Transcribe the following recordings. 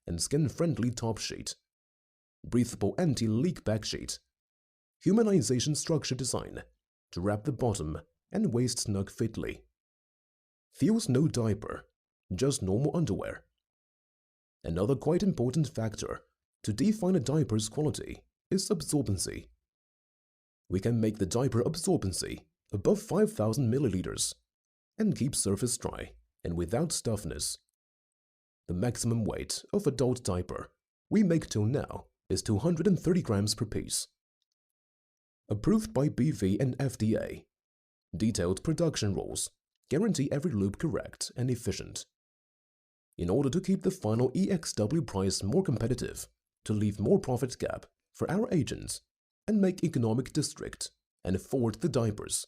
and skin-friendly top sheet, breathable anti-leak back sheet, humanization structure design to wrap the bottom and waist snug fitly. Feels no diaper, just normal underwear. Another quite important factor to define a diaper's quality is absorbency. We can make the diaper absorbency above 5,000 milliliters and keep surface dry and without stuffiness. The maximum weight of adult diaper we make till now is 230 grams per piece. Approved by BV and FDA. Detailed production rules guarantee every loop correct and efficient. In order to keep the final EXW price more competitive, to leave more profit gap for our agents, and make economic district and afford the diapers,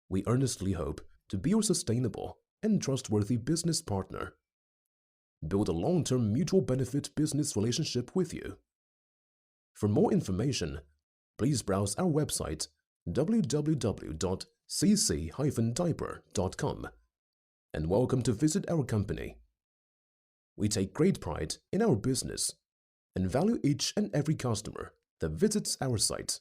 we earnestly hope to be your sustainable and trustworthy business partner. Build a long-term mutual benefit business relationship with you. For more information, please browse our website www.cc-diaper.com and welcome to visit our company. We take great pride in our business and value each and every customer that visits our site.